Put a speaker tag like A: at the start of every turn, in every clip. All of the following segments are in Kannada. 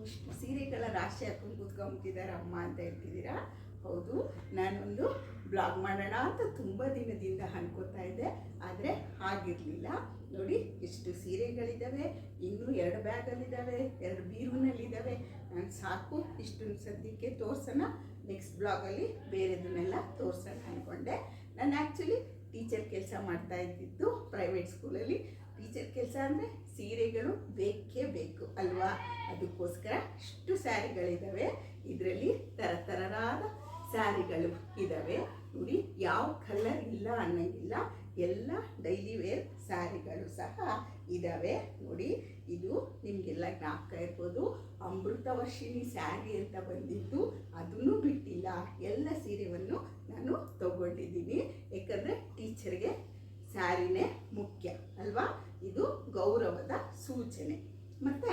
A: ಇಷ್ಟು ಸೀರೆಗಳ ರಾಶಿ ಹಾಕೊಂಡು ಕೂತ್ಕೊಂಡ್ಬಿಟ್ಟಿದ್ದಾರೆ ಅಮ್ಮ ಅಂತ ಹೇಳ್ತಿದ್ದೀರಾ. ಹೌದು, ನಾನೊಂದು ಬ್ಲಾಗ್ ಮಾಡೋಣ ಅಂತ ತುಂಬ ದಿನದಿಂದ ಅನ್ಕೋತಾ ಇದ್ದೆ, ಆದರೆ ಆಗಿರಲಿಲ್ಲ. ನೋಡಿ ಎಷ್ಟು ಸೀರೆಗಳಿದ್ದಾವೆ, ಇನ್ನೂ 2 ಬ್ಯಾಗಲ್ಲಿದ್ದಾವೆ, 2 ಬೀರುನಲ್ಲಿದ್ದಾವೆ. ನಾನು ಸಾಕು ಇಷ್ಟೊಂದು ಸದ್ಯಕ್ಕೆ ತೋರಿಸೋಣ, ನೆಕ್ಸ್ಟ್ ಬ್ಲಾಗಲ್ಲಿ ಬೇರೆದನ್ನೆಲ್ಲ ತೋರಿಸೋಣ ಅಂದ್ಕೊಂಡೆ. ನಾನು ಆ್ಯಕ್ಚುಲಿ ಟೀಚರ್ ಕೆಲಸ ಮಾಡ್ತಾ ಇದ್ದಿದ್ದು ಪ್ರೈವೇಟ್ ಸ್ಕೂಲಲ್ಲಿ. ಟೀಚರ್ ಕೆಲಸ ಅಂದರೆ ಸೀರೆಗಳು ಬೇಕೇ ಬೇಕು ಅಲ್ವಾ, ಅದಕ್ಕೋಸ್ಕರ ಇಷ್ಟು ಸ್ಯಾರಿಗಳಿದ್ದಾವೆ. ಇದರಲ್ಲಿ ಥರಥರವಾದ ಸ್ಯಾರಿಗಳು ಇದ್ದಾವೆ ನೋಡಿ, ಯಾವ ಕಲರ್ ಇಲ್ಲ ಅನ್ನೋಂಗಿಲ್ಲ, ಎಲ್ಲ ಡೈಲಿ ವೇರ್ ಸ್ಯಾರಿಗಳು ಸಹ ಇದ್ದಾವೆ ನೋಡಿ. ಇದು ನಿಮಗೆಲ್ಲ ಜ್ಞಾಪಕ ಇರ್ಬೋದು, ಅಮೃತವರ್ಷಿಣಿ ಸ್ಯಾರಿ ಅಂತ ಬಂದಿದ್ದು, ಅದನ್ನು ಬಿಟ್ಟಿಲ್ಲ. ಎಲ್ಲ ಸೀರೆಯನ್ನು ನಾನು ತಗೊಂಡಿದ್ದೀನಿ, ಯಾಕಂದರೆ ಟೀಚರ್ಗೆ ಸ್ಯಾರಿನೇ ಮುಖ್ಯ ಅಲ್ವಾ, ಇದು ಗೌರವದ ಸೂಚನೆ. ಮತ್ತು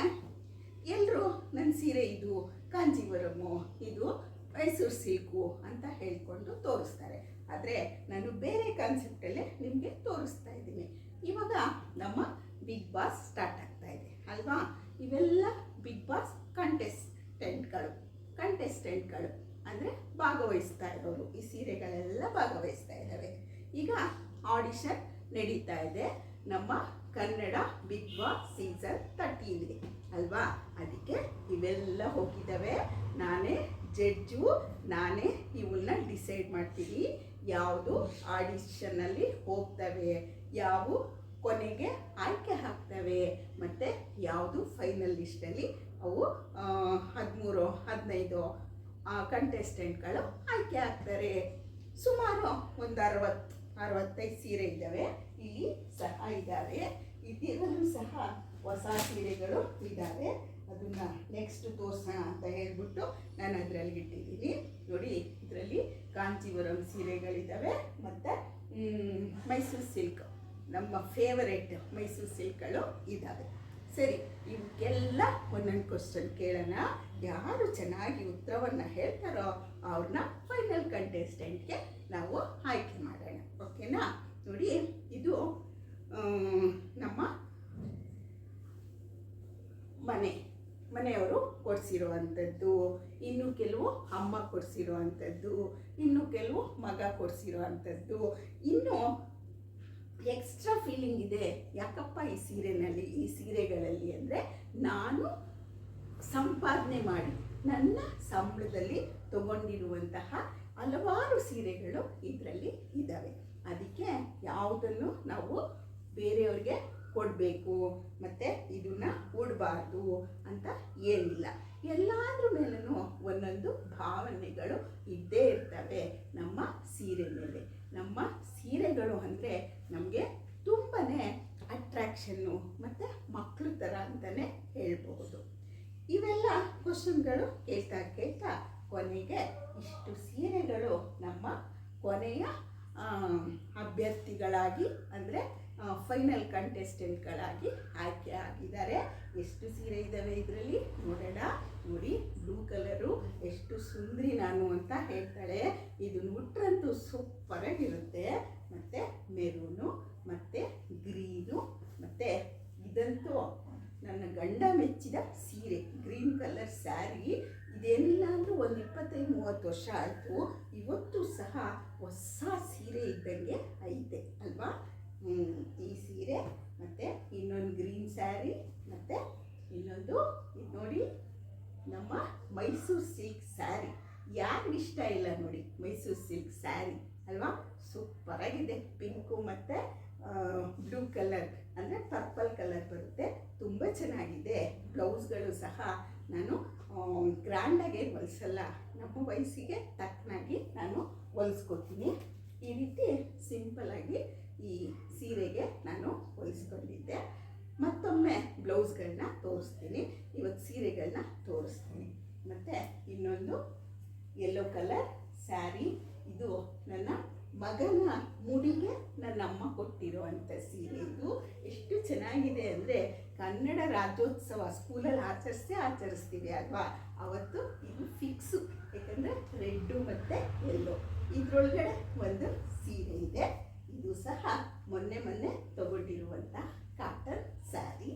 A: ಎಲ್ಲರೂ ನನ್ನ ಸೀರೆ ಇದು ಕಾಂಜೀವರಮ್ಮು, ಇದು ಮೈಸೂರು ಸಿಲ್ಕು ಅಂತ ಹೇಳ್ಕೊಂಡು ತೋರಿಸ್ತಾರೆ. ಆದರೆ ನಾನು ಬೇರೆ ಕಾನ್ಸೆಪ್ಟಲ್ಲೇ ನಿಮಗೆ ತೋರಿಸ್ತಾ ಇದ್ದೀನಿ. ಇವಾಗ ನಮ್ಮ ಬಿಗ್ ಬಾಸ್ ಸ್ಟಾರ್ಟ್ ಆಗ್ತಾ ಇದೆ ಅಲ್ವಾ. ಇವೆಲ್ಲ ಬಿಗ್ ಬಾಸ್ ಕಂಟೆಸ್ಟೆಂಟ್ಗಳು ಅಂದರೆ ಭಾಗವಹಿಸ್ತಾ ಇರೋರು. ಈ ಸೀರೆಗಳೆಲ್ಲ ಭಾಗವಹಿಸ್ತಾ ಇದ್ದಾವೆ. ಈಗ ಆಡಿಷನ್ ನಡೀತಾ ಇದೆ ನಮ್ಮ ಕನ್ನಡ ಬಿಗ್ ಬಾಸ್ ಸೀಸನ್ 13ಗೆ ಅಲ್ವಾ. ಅದಕ್ಕೆ ಇವೆಲ್ಲ ಹೋಗಿದ್ದಾವೆ. ನಾನೇ ಜಡ್ಜು, ನಾನೇ ಇವನ್ನ ಡಿಸೈಡ್ ಮಾಡ್ತೀನಿ ಯಾವುದು ಆಡಿಷನ್ನಲ್ಲಿ ಹೋಗ್ತವೆ, ಯಾವು ಕೊನೆಗೆ ಆಯ್ಕೆ ಆಗ್ತವೆ, ಮತ್ತು ಯಾವುದು ಫೈನಲ್ ಲಿಸ್ಟಲ್ಲಿ ಅವು 13-15 ಕಂಟೆಸ್ಟೆಂಟ್ಗಳು ಆಯ್ಕೆ ಆಗ್ತಾರೆ. ಸುಮಾರು ಒಂದು 60-65 ಸೀರೆ ಇದ್ದಾವೆ, ಇಲ್ಲಿ ಸಹ ಇದ್ದಾವೆ. ಇದರಲ್ಲೂ ಸಹ ಹೊಸ ಸೀರೆಗಳು ಇದ್ದಾವೆ. ಅದನ್ನು ನೆಕ್ಸ್ಟ್ ತೋರಿಸೋಣ ಅಂತ ಹೇಳ್ಬಿಟ್ಟು ನಾನು ಅದರಲ್ಲಿ ಇಟ್ಟಿದ್ದೀನಿ ನೋಡಿ. ಇದರಲ್ಲಿ ಕಾಂಚೀವರಂ ಸೀರೆಗಳಿದ್ದಾವೆ ಮತ್ತು ಮೈಸೂರು ಸಿಲ್ಕ್, ನಮ್ಮ ಫೇವರೇಟ್ ಮೈಸೂರು ಸಿಲ್ಕ್ಗಳು ಇದ್ದಾವೆ. ಸರಿ, ಇವಕ್ಕೆಲ್ಲ ಒಂದೊಂದು ಕ್ವಶನ್ ಕೇಳೋಣ. ಯಾರು ಚೆನ್ನಾಗಿ ಉತ್ತರವನ್ನು ಹೇಳ್ತಾರೋ ಅವ್ರನ್ನ ಫೈನಲ್ ಕಂಟೆಸ್ಟೆಂಟ್ಗೆ ನಾವು ಆಯ್ಕೆ ಮಾಡೋಣ, ಓಕೆನಾ. ನೋಡಿ, ಇದು ನಮ್ಮ ಮನೆಯವರು ಕೊಡಿಸಿರೋ ಅಂಥದ್ದು, ಇನ್ನು ಕೆಲವು ಅಮ್ಮ ಕೊಡಿಸಿರೋ ಅಂಥದ್ದು, ಇನ್ನು ಕೆಲವು ಮಗ ಕೊಡಿಸಿರೋ ಅಂಥದ್ದು. ಇನ್ನು ಎಕ್ಸ್ಟ್ರಾ ಫೀಲಿಂಗ್ ಇದೆ ಯಾಕಪ್ಪ ಈ ಸೀರೆಗಳಲ್ಲಿ ಅಂದರೆ, ನಾನು ಸಂಪಾದನೆ ಮಾಡಿ ನನ್ನ ಸಂಬಳದಲ್ಲಿ ತಗೊಂಡಿರುವಂತಹ ಹಲವಾರು ಸೀರೆಗಳು ಇದರಲ್ಲಿ ಇದ್ದಾವೆ. ಅದಕ್ಕೆ ಯಾವುದನ್ನು ನಾವು ಬೇರೆಯವ್ರಿಗೆ ಕೊಡಬೇಕು ಮತ್ತು ಇದನ್ನು ಉಡಬಾರ್ದು ಅಂತ ಏನಿಲ್ಲ. ಎಲ್ಲಾದ್ರ ಮೇಲೂ ಒಂದೊಂದು ಭಾವನೆಗಳು ಇದ್ದೇ ಇರ್ತವೆ ನಮ್ಮ ಸೀರೆ ಮೇಲೆ. ನಮ್ಮ ಸೀರೆಗಳು ಅಂದರೆ ನಮಗೆ ತುಂಬಾ ಅಟ್ರಾಕ್ಷನ್ನು ಮತ್ತು ಮಕ್ಕಳು ಥರ ಅಂತಲೇ ಹೇಳ್ಬಹುದು. ಇವೆಲ್ಲ ಕ್ವಶನ್ಗಳು ಕೇಳ್ತಾ ಕೊನೆಗೆ ಇಷ್ಟು ಸೀರೆಗಳು ನಮ್ಮ ಕೊನೆಯ ಅಭ್ಯರ್ಥಿಗಳಾಗಿ ಅಂದರೆ ಫೈನಲ್ ಕಂಟೆಸ್ಟೆಂಟ್ಗಳಾಗಿ ಆಯ್ಕೆ ಆಗಿದ್ದಾರೆ. ಎಷ್ಟು ಸೀರೆ ಇದ್ದಾವೆ ಇದರಲ್ಲಿ ನೋಡೋಣ. ನೋಡಿ, ಬ್ಲೂ ಕಲರು ಎಷ್ಟು ಸುಂದರಿ ನಾನು ಅಂತ ಹೇಳ್ತಾಳೆ. ಇದನ್ನು ಉಟ್ರಂತೂ ಸೂಪರಾಗಿರುತ್ತೆ. ಮತ್ತು ಮೆರೂನು ಮತ್ತು ಗ್ರೀನು, ಮತ್ತು ಇದಂತೂ ನನ್ನ ಗಂಡ ಮೆಚ್ಚಿದ ಸೀರೆ, ಗ್ರೀನ್ ಕಲರ್ ಸ್ಯಾರಿ. ಇದೇನಿಲ್ಲ ಅಂದರೂ ಒಂದು 25-30 ವರ್ಷ ಆಯಿತು, ಇವತ್ತು ಸಹ ಹೊಸ ಸೀರೆ ಇದ್ದಂಗೆ ಐತೆ ಅಲ್ವಾ. ಈ ಸೀರೆ ಮತ್ತು ಇನ್ನೊಂದು ಗ್ರೀನ್ ಸ್ಯಾರಿ ಮತ್ತು ಇನ್ನೊಂದು ಇದು ನೋಡಿ, ನಮ್ಮ ಮೈಸೂರು ಸಿಲ್ಕ್ ಸ್ಯಾರಿ. ಯಾರಿಗಿಷ್ಟ ಇಲ್ಲ ನೋಡಿ ಮೈಸೂರು ಸಿಲ್ಕ್ ಸ್ಯಾರಿ ಅಲ್ವಾ, ಸೂಪರಾಗಿದೆ. ಪಿಂಕು ಮತ್ತು ಬ್ಲೂ ಕಲರ್ ಅಂದರೆ ಪರ್ಪಲ್ ಕಲರ್ ಬರುತ್ತೆ, ತುಂಬ ಚೆನ್ನಾಗಿದೆ. ಬ್ಲೌಸ್ಗಳು ಸಹ ನಾನು ಗ್ರ್ಯಾಂಡಾಗಿ ಹೊಲಿಸಲ್ಲ, ನಮ್ಮ ವಯಸ್ಸಿಗೆ ತಕ್ಕನಾಗಿ ನಾನು ಹೊಲಿಸ್ಕೊತೀನಿ. ಈ ರೀತಿ ಸಿಂಪಲ್ಲಾಗಿ ಈ ಸೀರೆಗೆ ನಾನು ಹೊಲಿಸ್ಕೊಂಡಿದ್ದೆ. ಮತ್ತೊಮ್ಮೆ ಬ್ಲೌಸ್ಗಳನ್ನ ತೋರಿಸ್ತೀನಿ, ಇವತ್ತು ಸೀರೆಗಳನ್ನ ತೋರಿಸ್ತೀನಿ. ಮತ್ತು ಇನ್ನೊಂದು ಯೆಲ್ಲೋ ಕಲರ್ ಸ್ಯಾರಿ, ಇದು ನನ್ನ ಮಗನ ಮುಡಿಗೆ ನನ್ನ ಅಮ್ಮ ಕೊಟ್ಟಿರುವಂಥ ಸೀರೆ. ಇದು ಎಷ್ಟು ಚೆನ್ನಾಗಿದೆ ಅಂದರೆ, ಕನ್ನಡ ರಾಜ್ಯೋತ್ಸವ ಸ್ಕೂಲಲ್ಲಿ ಆಚರಿಸ್ತೀವಿ ಅಲ್ವಾ, ಅವತ್ತು ಇದು ಫಿಕ್ಸು. ಯಾಕಂದರೆ ರೆಡ್ಡು ಮತ್ತು ಯೆಲ್ಲೋ ಇದರೊಳಗಡೆ ಒಂದು ಸೀರೆ ಇದೆ. ಇದು ಸಹ ಮೊನ್ನೆ ತಗೊಂಡಿರುವಂಥ ಕಾಟನ್ ಸ್ಯಾರಿ.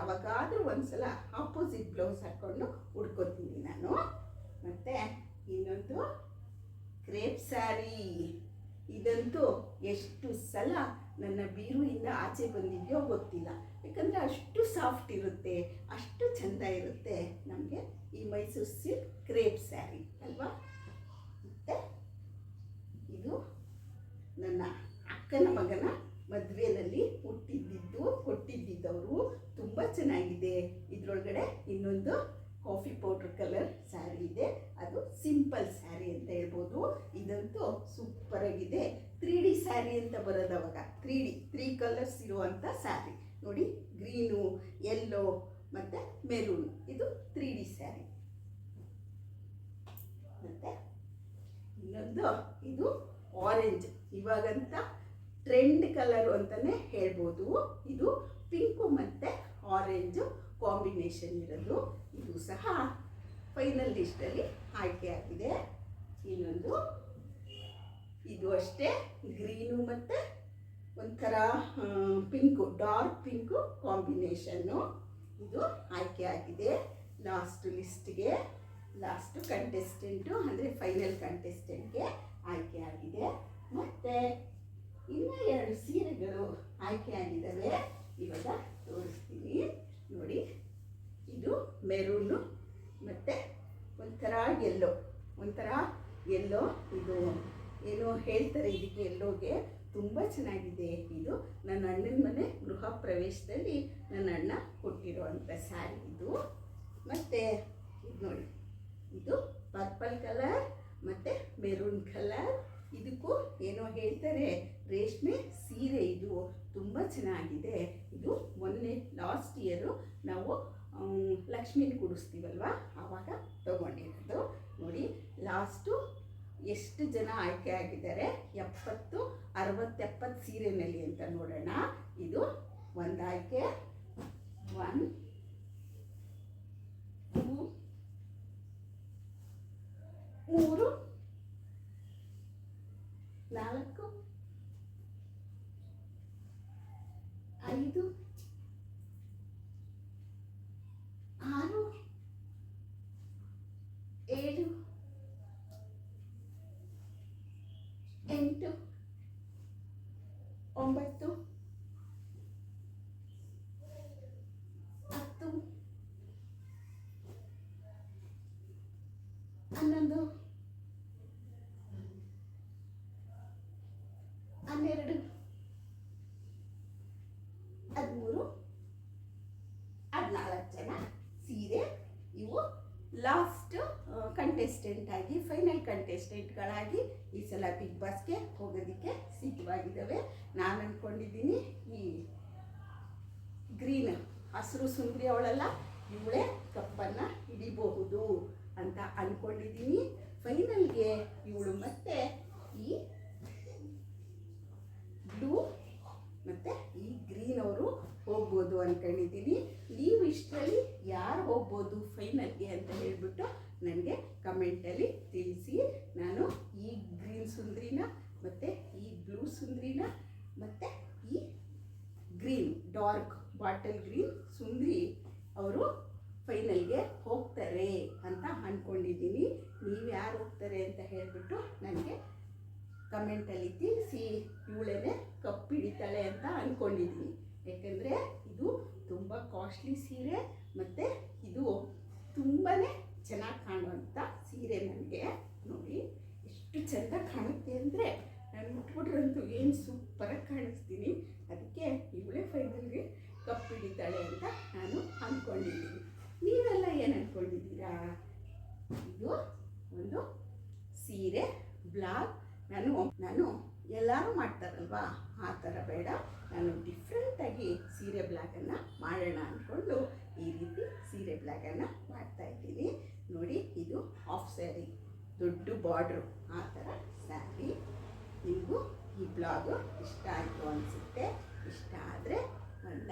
A: ಯಾವಾಗಾದರೂ ಒಂದ್ಸಲ ಆಪೋಸಿಟ್ ಬ್ಲೌಸ್ ಹಾಕ್ಕೊಂಡು ಉಡ್ಕೊತೀನಿ ನಾನು. ಮತ್ತು ಇನ್ನೊಂದು ಕ್ರೇಪ್ ಸ್ಯಾರಿ. ಇದಂತೂ ಎಷ್ಟು ಸಲ ನನ್ನ ಬೀರುವಿಂದ ಆಚೆ ಬಂದಿದೆಯೋ ಗೊತ್ತಿಲ್ಲ, ಯಾಕಂದರೆ ಅಷ್ಟು ಸಾಫ್ಟ್ ಇರುತ್ತೆ, ಅಷ್ಟು ಚೆಂದ ಇರುತ್ತೆ ನಮಗೆ ಈ ಮೈಸೂರು ಸಿಲ್ಕ್ ಕ್ರೇಪ್ ಸ್ಯಾರಿ ಅಲ್ವಾ. ಮತ್ತು ಇದು ನನ್ನ ಅಕ್ಕನ ಮಗನ ಮದುವೆಯಲ್ಲಿ ಕೊಟ್ಟಿದ್ದವರು ತುಂಬ ಚೆನ್ನಾಗಿದೆ. ಇದರೊಳಗಡೆ ಇನ್ನೊಂದು ಕಾಫಿ ಪೌಡ್ರ್ ಕಲರ್ ಸ್ಯಾರಿ ಇದೆ, ಅದು ಸಿಂಪಲ್ ಸ್ಯಾರಿ ಅಂತ ಹೇಳ್ಬೋದು. ಇದಂತೂ ಸೂಪರಾಗಿದೆ. 3D ಸ್ಯಾರಿ ಅಂತ ಬರೋದು ಅವಾಗ, 3 ಕಲರ್ಸ್ ಇರುವಂಥ ಸ್ಯಾರಿ ನೋಡಿ, ಗ್ರೀನು, ಯೆಲ್ಲೋ ಮತ್ತು ಮೆರೂನ್, ಇದು 3D ಸ್ಯಾರಿ. ಮತ್ತು ಇನ್ನೊಂದು ಇದು ಆರೆಂಜ್, ಇವಾಗಂತ ಟ್ರೆಂಡ್ ಕಲರು ಅಂತಲೇ ಹೇಳ್ಬೋದು. ಇದು ಪಿಂಕು ಮತ್ತು ಆರೆಂಜು ಕಾಂಬಿನೇಷನ್ ಇರೋದು. ಇದು ಸಹ ಫೈನಲ್ ಲಿಸ್ಟಲ್ಲಿ ಆಯ್ಕೆಯಾಗಿದೆ. ಇನ್ನೊಂದು ಇದು ಅಷ್ಟೇ ಗ್ರೀನು ಮತ್ತು ಒಂಥರ ಪಿಂಕು, ಡಾರ್ಕ್ ಪಿಂಕು ಕಾಂಬಿನೇಷನ್ನು. ಇದು ಆಯ್ಕೆಯಾಗಿದೆ ಲಿಸ್ಟ್ಗೆ, ಲಾಸ್ಟು ಕಂಟೆಸ್ಟೆಂಟು ಅಂದರೆ ಫೈನಲ್ ಕಂಟೆಸ್ಟೆಂಟ್ಗೆ ಆಯ್ಕೆಯಾಗಿದೆ. ಮತ್ತು ಇನ್ನೂ 2 ಸೀರೆಗಳು ಆಯ್ಕೆಯಾಗಿದ್ದಾವೆ, ಇವಾಗ ತೋರಿಸ್ತೀನಿ ನೋಡಿ. ಇದು ಮೆರೂನು ಮತ್ತು ಒಂಥರ ಎಲ್ಲೋ, ಇದು ಏನೋ ಹೇಳ್ತಾರೆ ಇದಕ್ಕೆ, ಎಲ್ಲೋಗೆ ತುಂಬ ಚೆನ್ನಾಗಿದೆ. ಇದು ನನ್ನ ಅಣ್ಣನ ಮನೆ ಗೃಹ ಪ್ರವೇಶದಲ್ಲಿ ನನ್ನ ಅಣ್ಣ ಕೊಟ್ಟಿರುವಂಥ ಸ್ಯಾರಿ ಇದು. ಮತ್ತು ಇದು ನೋಡಿ, ಇದು ಪರ್ಪಲ್ ಕಲರ್ ಮತ್ತು ಮೆರೂನ್ ಕಲರ್. ಇದಕ್ಕೂ ಏನೋ ಹೇಳ್ತಾರೆ ರೇಷ್ಮೆ ಸೀರೆ, ಇದು ತುಂಬ ಚೆನ್ನಾಗಿದೆ. ಇದು ಮೊನ್ನೆ ಲಾಸ್ಟ್ ಇಯರು ನಾವು ಲಕ್ಷ್ಮೀನ ಕೂಡಿಸ್ತೀವಲ್ವ ಆವಾಗ ತಗೊಂಡಿರೋದು ನೋಡಿ. ಲಾಸ್ಟು ಎಷ್ಟು ಜನ ಆಯ್ಕೆ ಆಗಿದ್ದಾರೆ, 70, 60, 70 ಸೀರೆನಲ್ಲಿ ಅಂತ ನೋಡೋಣ. ಇದು ಒಂದು ಆಯ್ಕೆ, 1, 2, 3, 4, 5, 6, 7, 8, 9, 10, 11, 12, 13, 14 ಜನ ಸೀರೆ. ಇವು ಲಾಸ್ಟ್ ಕಂಟೆಸ್ಟೆಂಟ್ ಆಗಿ, ಫೈನಲ್ ಕಂಟೆಸ್ಟೆಂಟ್ಗಳಾಗಿ ಈ ಸಲ ಬಿಗ್ ಬಾಸ್ಗೆ ಹೋಗೋದಕ್ಕೆ ಸಿದ್ಧವಾಗಿದ್ದಾವೆ. ನಾನು ಅಂದ್ಕೊಂಡಿದ್ದೀನಿ ಈ ಗ್ರೀನ್ ಹಸಿರು ಸುಂದರಿ ಅವಳೆಲ್ಲ ಇವಳೇ ಕಪ್ಪನ್ನು ಹಿಡಿಬಹುದು ಅಂತ ಅಂದ್ಕೊಂಡಿದ್ದೀನಿ. ಫೈನಲ್ಗೆ ಇವಳು ಮತ್ತು ಈ ಬ್ಲೂ ಮತ್ತು ಈ ಗ್ರೀನ್ ಅವರು ಹೋಗ್ಬೋದು ಅಂದ್ಕೊಂಡಿದ್ದೀನಿ. ನೀವು ಇಷ್ಟರಲ್ಲಿ ಯಾರು ಹೋಗ್ಬೋದು ಫೈನಲ್ಗೆ ಅಂತ ಹೇಳ್ಬಿಟ್ಟು ನನಗೆ ಕಮೆಂಟಲ್ಲಿ ತಿಳಿಸಿ. ನಾನು ಈ ಗ್ರೀನ್ ಸುಂದ್ರಿನ ಮತ್ತು ಈ ಬ್ಲೂ ಸುಂದ್ರಿನ ಮತ್ತು ಈ ಗ್ರೀನ್ ಡಾರ್ಕ್ ಬಾಟಲ್ ಗ್ರೀನ್ ಸುಂದ್ರಿ ಅವರು ಫೈನಲ್ಗೆ ಹೋಗ್ತಾರೆ ಅಂತ ಅಂದ್ಕೊಂಡಿದ್ದೀನಿ. ನೀವು ಯಾರು ಹೋಗ್ತಾರೆ ಅಂತ ಹೇಳಿಬಿಟ್ಟು ನನಗೆ ಕಮೆಂಟಲ್ಲಿ ತಿಳಿಸಿ. ಇವಳೇ ಕಪ್ ಹಿಡಿತಾಳೆ ಅಂತ ಅಂದ್ಕೊಂಡಿದ್ದೀನಿ, ಯಾಕಂದರೆ ಇದು ತುಂಬ ಕಾಸ್ಟ್ಲಿ ಸೀರೆ ಮತ್ತು ಇದು ತುಂಬಾ ಚೆನ್ನಾಗಿ ಕಾಣುವಂಥ ಸೀರೆ. ನನಗೆ ನೋಡಿ ಎಷ್ಟು ಚೆಂದ ಕಾಣುತ್ತೆ ಅಂದರೆ, ನಾನು ಉಟ್ಬಿಟ್ರಂತೂ ಏನು ಸೂಪರಾಗಿ ಕಾಣಿಸ್ತೀನಿ. ಅದಕ್ಕೆ ಇವಳೇ ಫೈನಲ್ಗೆ ಕಪ್ ಹಿಡಿತಾಳೆ ಅಂತ ನಾನು ಅಂದ್ಕೊಂಡಿದ್ದೀನಿ. ನೀವೆಲ್ಲ ಏನು ಅಂದ್ಕೊಂಡಿದ್ದೀರಾ? ಇದು ಒಂದು ಸೀರೆ ಬ್ಲಾಗ್. ನಾನು ಎಲ್ಲರೂ ಮಾಡ್ತಾರಲ್ವಾ ಆ ಥರ ಬೇಡ, ನಾನು ಡಿಫ್ರೆಂಟಾಗಿ ಸೀರೆ ಬ್ಲಾಗನ್ನು ಮಾಡೋಣ ಅಂದ್ಕೊಂಡು ಈ ರೀತಿ ಸೀರೆ ಬ್ಲಾಗನ್ನು ಮಾಡ್ತಾಯಿದ್ದೀನಿ ನೋಡಿ. ಇದು ಹಾಫ್ ಸ್ಯಾರಿ, ದೊಡ್ಡ ಬಾರ್ಡ್ರು ಆ ಥರ ಸ್ಯಾರಿ. ನಿಮಗೂ ಈ ಬ್ಲಾಗು ಇಷ್ಟ ಆಯಿತು ಅನಿಸುತ್ತೆ. ಇಷ್ಟ ಆದರೆ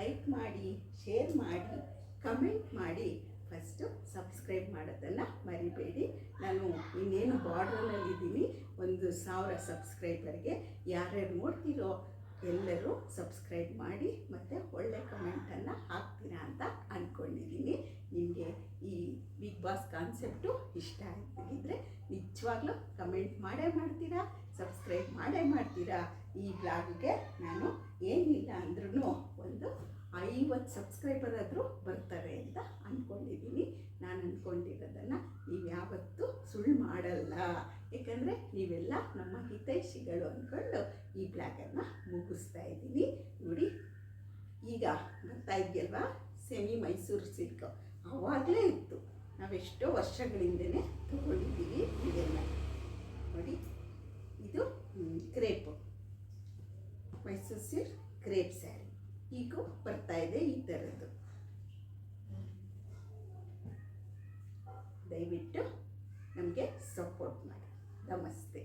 A: ಲೈಕ್ ಮಾಡಿ, ಶೇರ್ ಮಾಡಿ, ಕಮೆಂಟ್ ಮಾಡಿ. ಫಸ್ಟು ಸಬ್ಸ್ಕ್ರೈಬ್ ಮಾಡೋದನ್ನು ಮರಿಬೇಡಿ. ನಾನು ಇನ್ನೇನು ಬಾರ್ಡ್ರಲ್ಲಿದ್ದೀನಿ, 1000 ಸಬ್ಸ್ಕ್ರೈಬರ್ಗೆ ಯಾರ್ಯಾರು ನೋಡ್ತೀರೋ ಎಲ್ಲರೂ ಸಬ್ಸ್ಕ್ರೈಬ್ ಮಾಡಿ ಮತ್ತು ಒಳ್ಳೆ ಕಮೆಂಟನ್ನು ಹಾಕ್ತೀರಾ ಅಂತ ಅಂದ್ಕೊಂಡಿದ್ದೀನಿ. ನಿಮಗೆ ಈ ಬಿಗ್ ಬಾಸ್ ಕಾನ್ಸೆಪ್ಟು ಇಷ್ಟ ಆಗಿದ್ದರೆ ನಿಜವಾಗ್ಲೂ ಕಮೆಂಟ್ ಮಾಡೇ ಮಾಡ್ತೀರಾ, ಸಬ್ಸ್ಕ್ರೈಬ್ ಮಾಡೇ ಮಾಡ್ತೀರಾ. ಈ ಬ್ಲಾಗ್ಗೆ ನಾನು ಏನಿಲ್ಲ ಅಂದ್ರೂ ಒಂದು 50 ಸಬ್ಸ್ಕ್ರೈಬರ್ ಆದರೂ ಬರ್ತಾರೆ ಅಂತ ಅಂದ್ಕೊಂಡಿದ್ದೀನಿ. ನಾನು ಅಂದ್ಕೊಂಡಿರೋದನ್ನು ನೀವು ಯಾವತ್ತೂ ಸುಳ್ಳು ಮಾಡಲ್ಲ, ಏಕೆಂದರೆ ನೀವೆಲ್ಲ ನಮ್ಮ ಹಿತೈಷಿಗಳು ಅಂದ್ಕೊಂಡು ಈ ಬ್ಲಾಗನ್ನು ಮುಗಿಸ್ತಾ ಇದ್ದೀನಿ. ನೋಡಿ, ಈಗ ಬರ್ತಾ ಇದೆಯಲ್ವಾ ಸೆಮಿ ಮೈಸೂರು ಸಿಲ್ಕ್, ಆವಾಗಲೇ ಇತ್ತು, ನಾವೆಷ್ಟೋ ವರ್ಷಗಳಿಂದನೇ ತಗೊಂಡಿದ್ದೀವಿ ಇದನ್ನು. ನೋಡಿ, ಇದು crepe Mysuru silk crepe sari ಈಗ ಬರ್ತಾ ಇದೆ ಈ ಥರದ್ದು. ದಯವಿಟ್ಟು ನಮಗೆ ಸಪೋರ್ಟ್ ಮಾಡಿ. ನಮಸ್ತೆ.